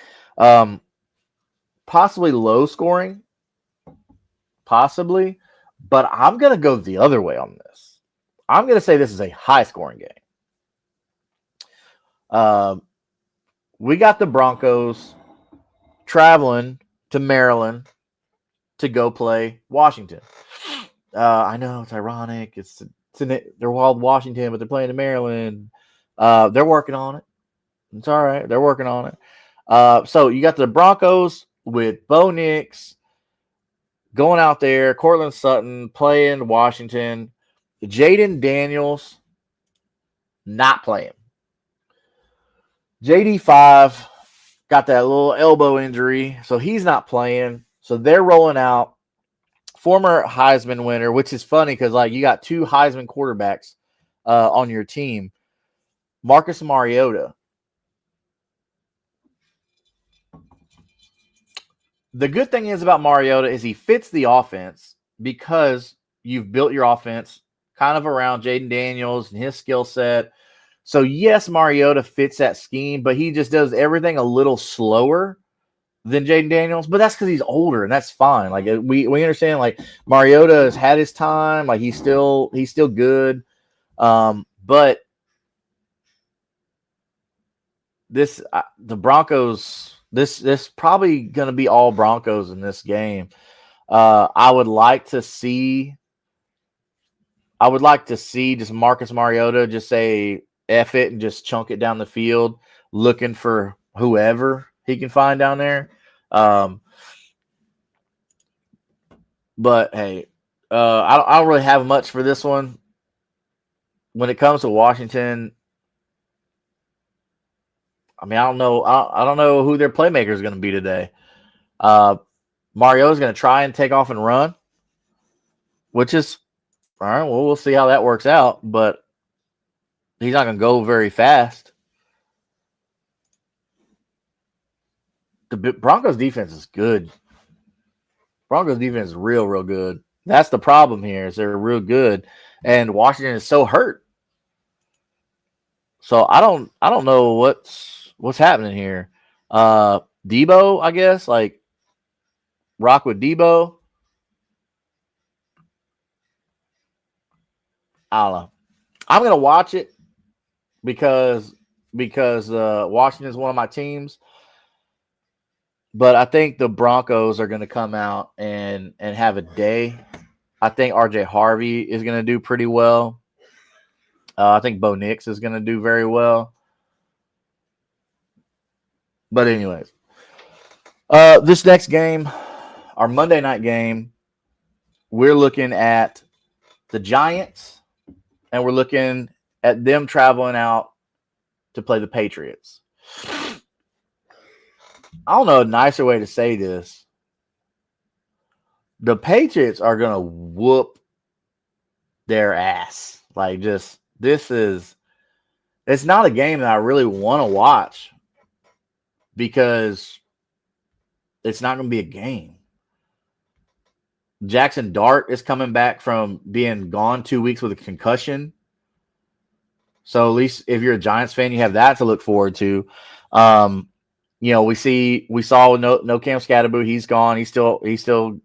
Possibly low scoring, possibly, but I'm going to go the other way on this. I'm going to say this is a high scoring game. We got the Broncos traveling to Maryland to go play Washington. I know it's ironic. They're wild Washington, but they're playing in Maryland. They're working on it. It's all right. They're working on it. So you got the Broncos with Bo Nix going out there, Cortland Sutton playing Washington, Jaden Daniels not playing. JD5 got that little elbow injury, so he's not playing. So they're rolling out former Heisman winner, which is funny because like you got two Heisman quarterbacks on your team, Marcus Mariota. The good thing is about Mariota is he fits the offense because you've built your offense kind of around Jaden Daniels and his skill set. So, yes, Mariota fits that scheme, but he just does everything a little slower than Jaden Daniels. But that's because he's older, and that's fine. Like we understand, like Mariota has had his time. Like he's still good. But the Broncos. This probably going to be all Broncos in this game. I would like to see just Marcus Mariota just say F it and just chunk it down the field, looking for whoever he can find down there. But hey, I don't really have much for this one. When it comes to Washington, I mean, I don't know who their playmaker is going to be today. Mariota's going to try and take off and run, which is all right. Well, we'll see how that works out, but he's not going to go very fast. The Broncos defense is good. Broncos defense is real good. That's the problem here is they're real good, and Washington is so hurt. So I don't know what's happening here. Debo, I guess, like rock with Debo. I don't know. I'm gonna watch it because Washington is one of my teams. But I think the Broncos are going to come out and have a day. I think RJ Harvey is going to do pretty well. I think Bo Nix is going to do very well. But anyways, this next game, our Monday night game, we're looking at the Giants, and we're looking at them traveling out to play the Patriots. I don't know a nicer way to say this. The Patriots are going to whoop their ass. Like, just, it's not a game that I really want to watch because it's not going to be a game. Jackson Dart is coming back from being gone 2 weeks with a concussion. So at least if you're a Giants fan, you have that to look forward to. We saw no Cam Scatterboot. He's gone. He's still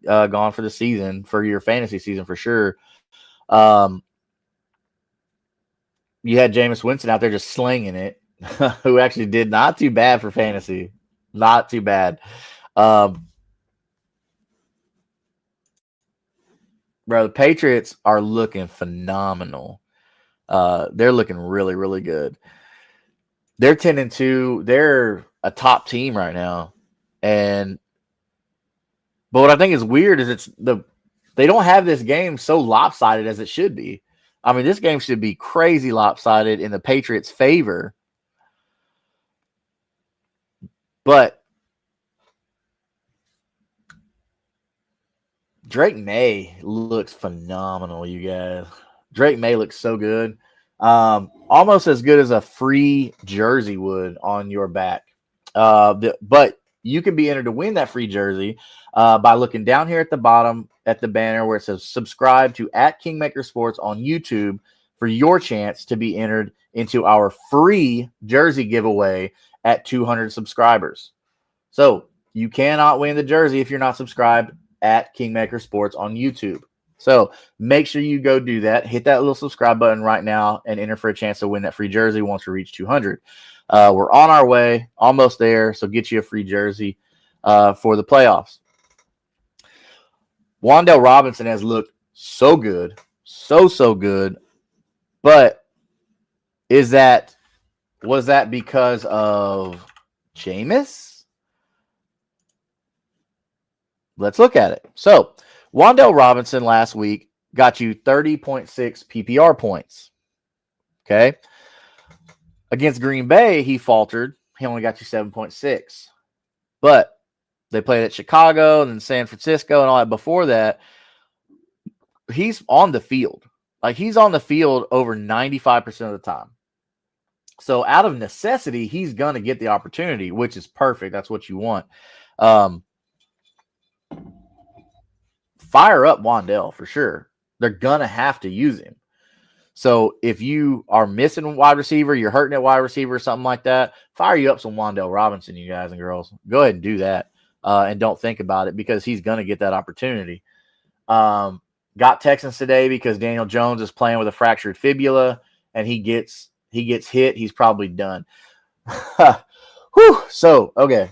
gone for the season, for your fantasy season for sure. You had Jameis Winston out there just slinging it, who actually did not too bad for fantasy. Not too bad. Bro, the Patriots are looking phenomenal. They're looking really, really good. They're 10-2. They're a top team right now. But what I think is weird is the they don't have this game so lopsided as it should be. I mean, this game should be crazy lopsided in the Patriots' favor. But Drake May looks phenomenal, you guys. Drake May looks so good. Almost as good as a free jersey would on your back. But you can be entered to win that free jersey by looking down here at the bottom at the banner where it says subscribe to @Kingmaker Sports on YouTube for your chance to be entered into our free jersey giveaway at 200 subscribers. So you cannot win the jersey if you're not subscribed at Kingmaker Sports on YouTube. So make sure you go do that. Hit that little subscribe button right now and enter for a chance to win that free jersey once we reach 200. We're on our way, almost there. So get you a free jersey for the playoffs. Wan'Dale Robinson has looked so good, so good. But was that because of Jameis? Let's look at it. So Wan'Dale Robinson last week got you 30.6 PPR points. Okay. Against Green Bay, he faltered. He only got you 7.6. But they played at Chicago and then San Francisco and all that before that. He's on the field. Like, he's on the field over 95% of the time. So out of necessity, he's going to get the opportunity, which is perfect. That's what you want. Fire up Wan'Dale for sure. They're going to have to use him. So if you are missing a wide receiver, you're hurting at wide receiver, something like that, fire you up some Wan'Dale Robinson, you guys and girls. Go ahead and do that. And don't think about it because he's going to get that opportunity. Got Texans today because Daniel Jones is playing with a fractured fibula and he gets hit. He's probably done. Whew. So, okay.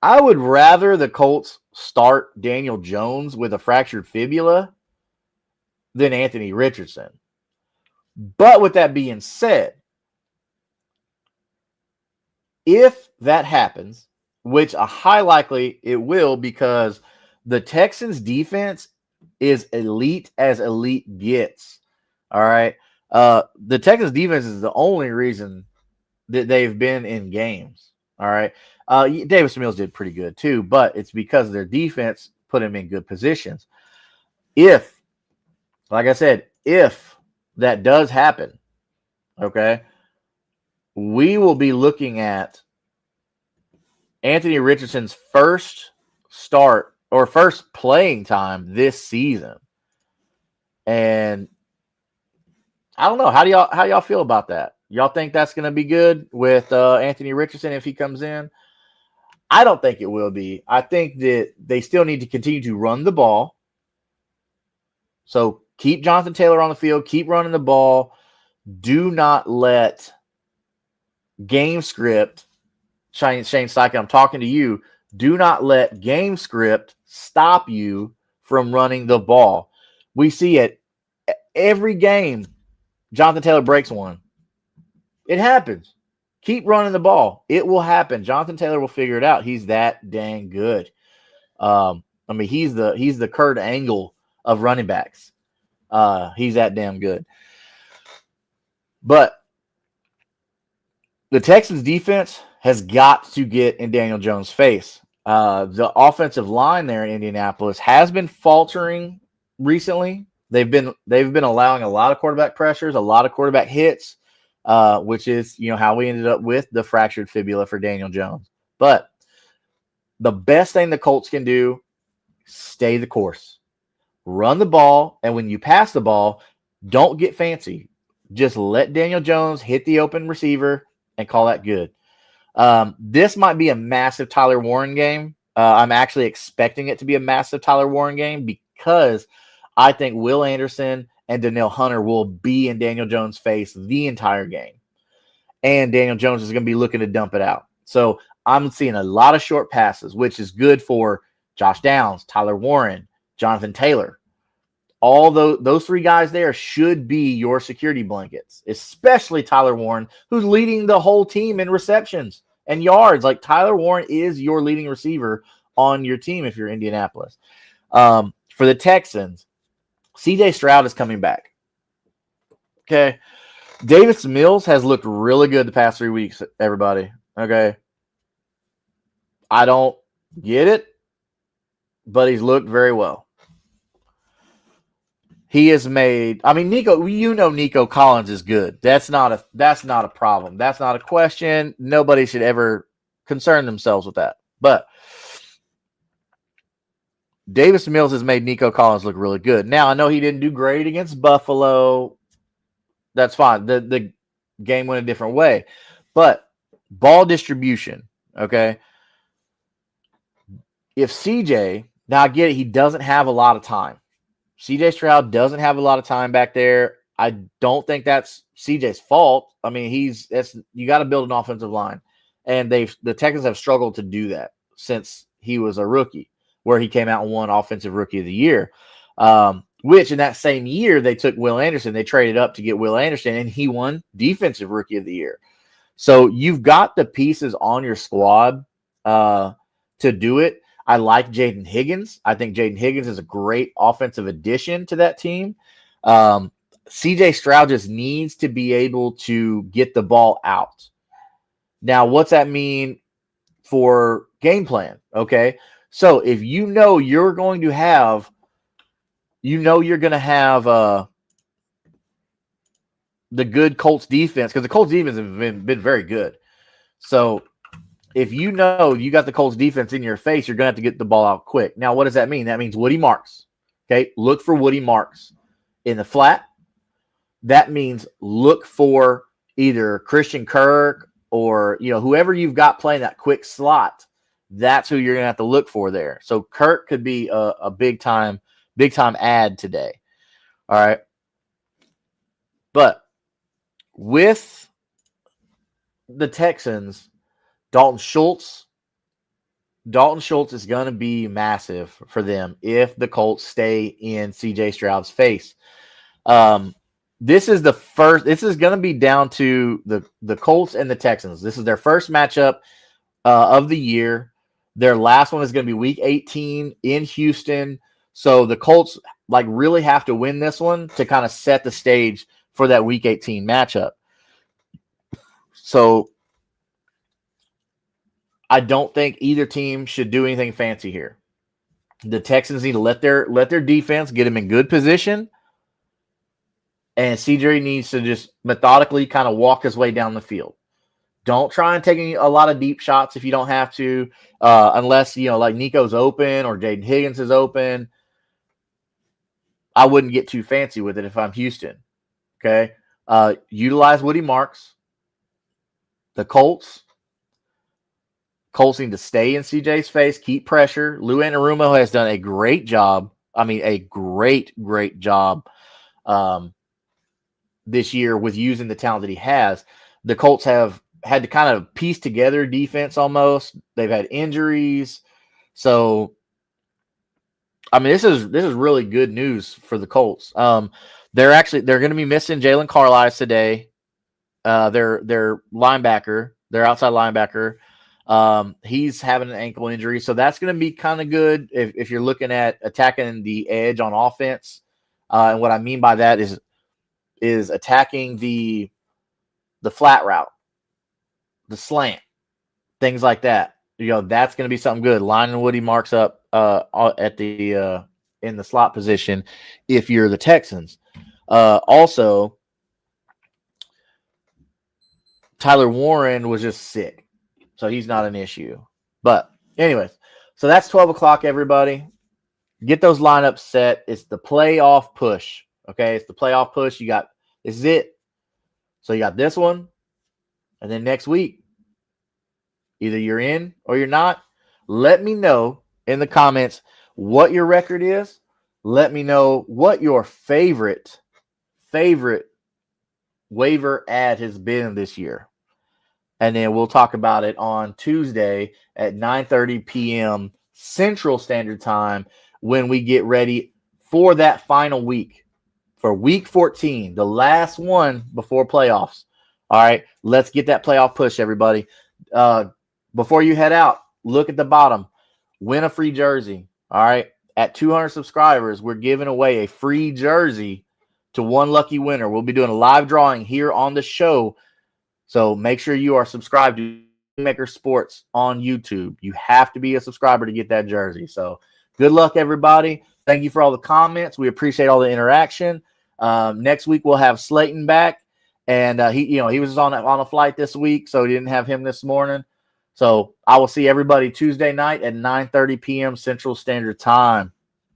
I would rather the Colts start Daniel Jones with a fractured fibula than Anthony Richardson. But with that being said, if that happens, which a high likely it will because the Texans defense is elite as elite gets. All right. The Texans defense is the only reason that they've been in games. All right. Davis Mills did pretty good too, but it's because their defense put him in good positions. Like I said, if that does happen, okay, we will be looking at Anthony Richardson's first start or first playing time this season. And I don't know. How y'all feel about that? Y'all think that's going to be good with Anthony Richardson if he comes in? I don't think it will be. I think that they still need to continue to run the ball. So keep Jonathan Taylor on the field. Keep running the ball. Do not let game script, Shane Steichen, I'm talking to you. Do not let game script stop you from running the ball. We see it every game. Jonathan Taylor breaks one. It happens. Keep running the ball. It will happen. Jonathan Taylor will figure it out. He's that dang good. He's the Kurt Angle of running backs. He's that damn good. But the Texans defense has got to get in Daniel Jones' face. The offensive line there in Indianapolis has been faltering recently. They've been allowing a lot of quarterback pressures, a lot of quarterback hits, which is how we ended up with the fractured fibula for Daniel Jones. But the best thing the Colts can do, stay the course. Run the ball, and when you pass the ball, don't get fancy. Just let Daniel Jones hit the open receiver and call that good. This might be a massive Tyler Warren game. I'm actually expecting it to be a massive Tyler Warren game because I think Will Anderson and Danielle Hunter will be in Daniel Jones' face the entire game. And Daniel Jones is going to be looking to dump it out. So I'm seeing a lot of short passes, which is good for Josh Downs, Tyler Warren, Jonathan Taylor. All those three guys there should be your security blankets, especially Tyler Warren, who's leading the whole team in receptions and yards. Like, Tyler Warren is your leading receiver on your team if you're Indianapolis. For the Texans, CJ Stroud is coming back. Okay. Davis Mills has looked really good the past 3 weeks, everybody. Okay. I don't get it, but he's looked very well. He has made, I mean, Nico Collins is good. That's not a problem. That's not a question. Nobody should ever concern themselves with that. But Davis Mills has made Nico Collins look really good. Now, I know he didn't do great against Buffalo. That's fine. The game went a different way. But ball distribution, okay? If CJ, now I get it, he doesn't have a lot of time. CJ Stroud doesn't have a lot of time back there. I don't think that's CJ's fault. I mean, you got to build an offensive line. And the Texans have struggled to do that since he was a rookie, where he came out and won Offensive Rookie of the Year. Which in that same year, they took Will Anderson. They traded up to get Will Anderson, and he won Defensive Rookie of the Year. So you've got the pieces on your squad to do it. I like Jaden Higgins. I think Jaden Higgins is a great offensive addition to that team. CJ Stroud just needs to be able to get the ball out. Now, what's that mean for game plan? Okay. So if you're going to have the good Colts defense, because the Colts defense have been very good. So if you got the Colts defense in your face, you're going to have to get the ball out quick. Now, what does that mean? That means Woody Marks. Okay, look for Woody Marks in the flat. That means look for either Christian Kirk or whoever you've got playing that quick slot. That's who you're going to have to look for there. So Kirk could be a big time add today. All right, but with the Texans, Dalton Schultz is going to be massive for them if the Colts stay in CJ Stroud's face. This is going to be down to the Colts and the Texans. This is their first matchup of the year. Their last one is going to be Week 18 in Houston. So the Colts really have to win this one to kind of set the stage for that Week 18 matchup. So I don't think either team should do anything fancy here. The Texans need to let their defense get them in good position, and CJ needs to just methodically kind of walk his way down the field. Don't try and take a lot of deep shots if you don't have to, unless like Nico's open or Jaden Higgins is open. I wouldn't get too fancy with it if I'm Houston. Okay, utilize Woody Marks. The Colts need to stay in CJ's face, keep pressure. Lou Anarumo has done a great job. I mean, a great job this year with using the talent that he has. The Colts have had to kind of piece together defense almost. They've had injuries. So, I mean, this is really good news for the Colts. They're going to be missing Jalen Carlisle today. Their linebacker, their outside linebacker. He's having an ankle injury, so that's going to be kind of good if you're looking at attacking the edge on offense. And what I mean by that is attacking the flat route, the slant, things like that. That's going to be something good. Lining Woody Marks up at the in the slot position if you're the Texans. Also, Tyler Warren was just sick, so he's not an issue. But anyways, so that's 12 o'clock, everybody. Get those lineups set. It's the playoff push, okay? It's the playoff push. This is it. So you got this one, and then next week, either you're in or you're not. Let me know in the comments what your record is. Let me know what your favorite waiver ad has been this year. And then we'll talk about it on Tuesday at 9:30 p.m. Central Standard Time when we get ready for that final week, for Week 14, the last one before playoffs. All right, let's get that playoff push, everybody. Before you head out, look at the bottom. Win a free jersey. All right, at 200 subscribers, we're giving away a free jersey to one lucky winner. We'll be doing a live drawing here on the show. So make sure you are subscribed to Maker Sports on YouTube. You have to be a subscriber to get that jersey. So good luck, everybody. Thank you for all the comments. We appreciate all the interaction. Next week we'll have Slayton back, and he was on a flight this week, so we didn't have him this morning. So I will see everybody Tuesday night at 9:30 p.m. Central Standard Time.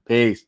Peace.